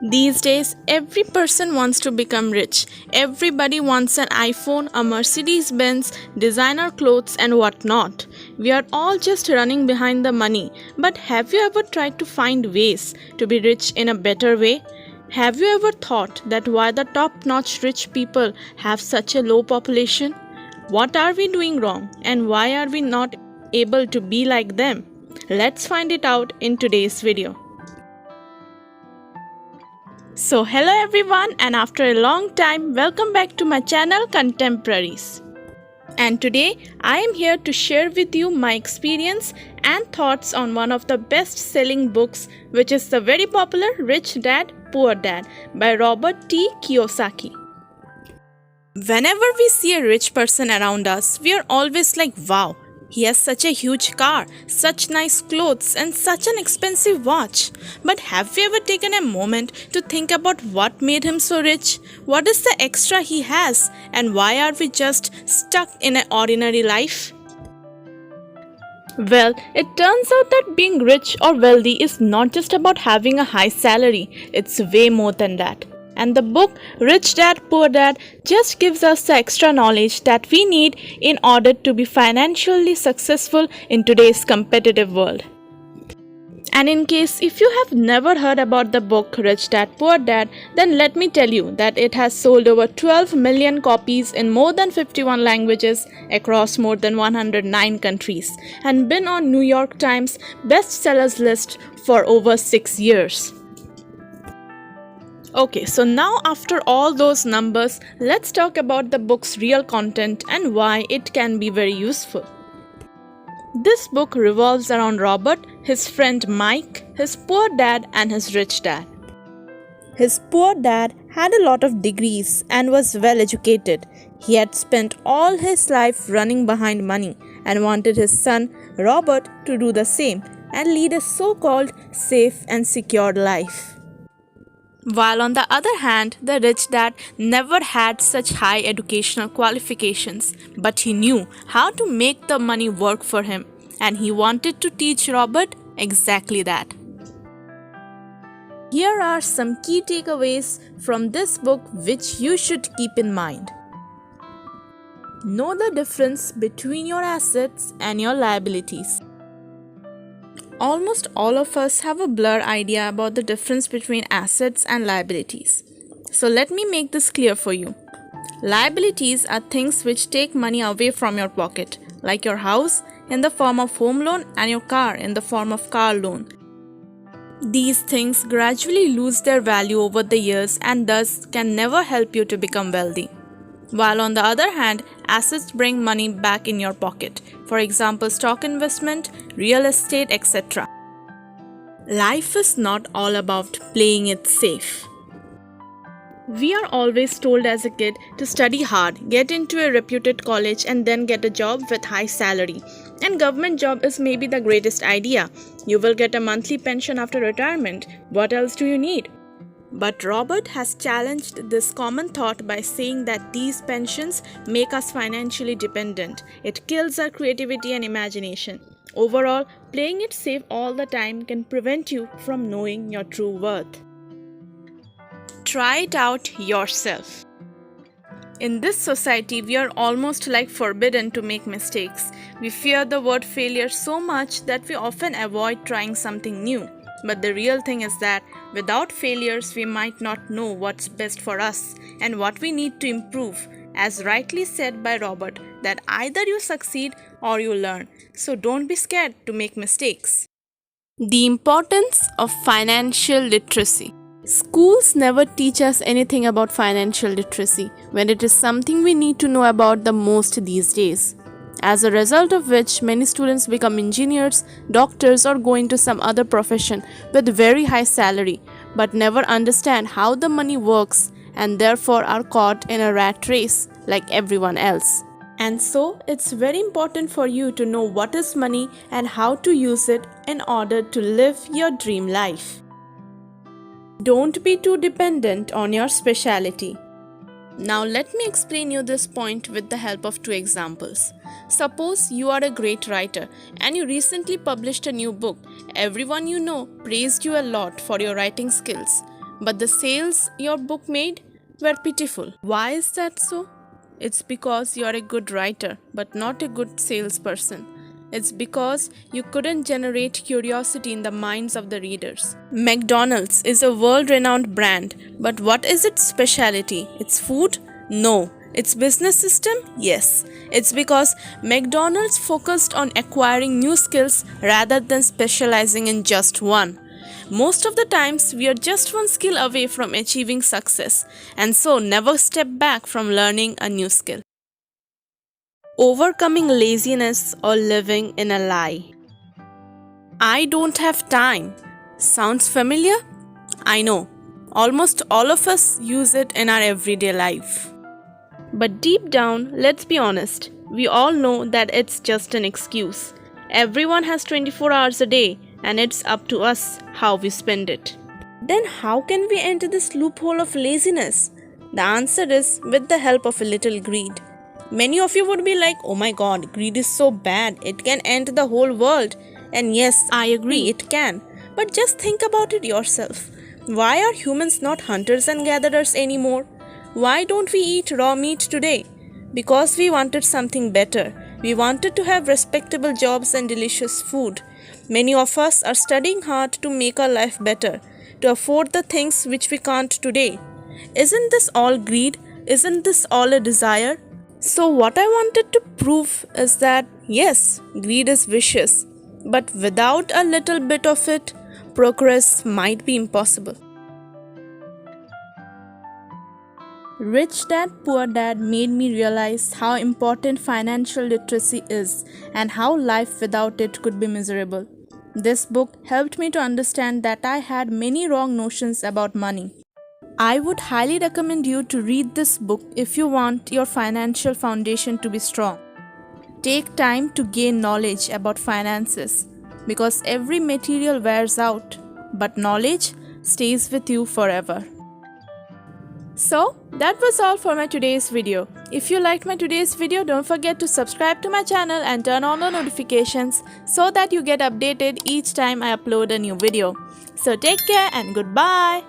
These days, every person wants to become rich. Everybody wants an iPhone, a Mercedes Benz, designer clothes, and whatnot. We are all just running behind the money. But have you ever tried to find ways to be rich in a better way? Have you ever thought that why the top notch rich people have such a low population? What are we doing wrong, and why are we not able to be like them? Let's find it out in today's video. So hello everyone, and after a long time welcome back to my channel Contemporaries. And today I am here to share with you my experience and thoughts on one of the best selling books, which is the very popular Rich Dad Poor Dad by Robert T. Kiyosaki. Whenever we see a rich person around us, we are always like, wow, he has such a huge car, such nice clothes, and such an expensive watch. But have we ever taken a moment to think about what made him so rich? What is the extra he has? And why are we just stuck in an ordinary life? Well, it turns out that being rich or wealthy is not just about having a high salary, it's way more than that. And the book Rich Dad Poor Dad just gives us the extra knowledge that we need in order to be financially successful in today's competitive world. And in case if you have never heard about the book Rich Dad Poor Dad, then let me tell you that it has sold over 12 million copies in more than 51 languages across more than 109 countries and been on New York Times bestsellers list for over 6 years. Okay, so now after all those numbers, let's talk about the book's real content and why it can be very useful. This book revolves around Robert, his friend Mike, his poor dad, and his rich dad. His poor dad had a lot of degrees and was well educated. He had spent all his life running behind money and wanted his son Robert to do the same and lead a so-called safe and secure life. While on the other hand, the rich dad never had such high educational qualifications, but he knew how to make the money work for him, and he wanted to teach Robert exactly that. Here are some key takeaways from this book which you should keep in mind. Know the difference between your assets and your liabilities. Almost all of us have a blurred idea about the difference between assets and liabilities. So let me make this clear for you. Liabilities are things which take money away from your pocket, like your house in the form of home loan and your car in the form of car loan. These things gradually lose their value over the years and thus can never help you to become wealthy. While on the other hand, assets bring money back in your pocket. For example, stock investment, real estate, etc. Life is not all about playing it safe. We are always told as a kid to study hard, get into a reputed college and then get a job with high salary. And government job is maybe the greatest idea. You will get a monthly pension after retirement. What else do you need? But Robert has challenged this common thought by saying that these pensions make us financially dependent. It kills our creativity and imagination. Overall, playing it safe all the time can prevent you from knowing your true worth. Try it out yourself. In this society, we are almost like forbidden to make mistakes. We fear the word failure so much that we often avoid trying something new. But the real thing is that without failures, we might not know what's best for us and what we need to improve. As rightly said by Robert, that either you succeed or you learn. So don't be scared to make mistakes. The importance of financial literacy. Schools never teach us anything about financial literacy when it is something we need to know about the most these days. As a result of which, many students become engineers, doctors, or go into some other profession with very high salary, but never understand how the money works and therefore are caught in a rat race like everyone else. And so, it's very important for you to know what is money and how to use it in order to live your dream life. Don't be too dependent on your specialty. Now let me explain you this point with the help of two examples. Suppose you are a great writer and you recently published a new book. Everyone you know praised you a lot for your writing skills. but the sales your book made were pitiful. Why is that so? It's because you're a good writer, but not a good salesperson. It's because you couldn't generate curiosity in the minds of the readers. McDonald's is a world-renowned brand, but what is its specialty? Its food? No. Its business system? Yes. It's because McDonald's focused on acquiring new skills rather than specializing in just one. Most of the times, we are just one skill away from achieving success, and so never step back from learning a new skill. Overcoming laziness or living in a lie. I don't have time. Sounds familiar? I know. Almost all of us use it in our everyday life. But deep down, let's be honest, we all know that it's just an excuse. Everyone has 24 hours a day, and it's up to us how we spend it. Then how can we enter this loophole of laziness? The answer is with the help of a little greed. Many of you would be like, oh my god, greed is so bad, it can end the whole world. And yes, I agree, it can. But just think about it yourself. Why are humans not hunters and gatherers anymore? Why don't we eat raw meat today? Because we wanted something better. We wanted to have respectable jobs and delicious food. Many of us are studying hard to make our life better, to afford the things which we can't today. Isn't this all greed? Isn't this all a desire? So what I wanted to prove is that yes, greed is vicious, but without a little bit of it, progress might be impossible. Rich Dad Poor Dad made me realize how important financial literacy is and how life without it could be miserable. This book helped me to understand that I had many wrong notions about money. I would highly recommend you to read this book if you want your financial foundation to be strong. Take time to gain knowledge about finances because every material wears out, but knowledge stays with you forever. So, that was all for my today's video. If you liked my today's video, don't forget to subscribe to my channel and turn on the notifications so that you get updated each time I upload a new video. So take care and goodbye.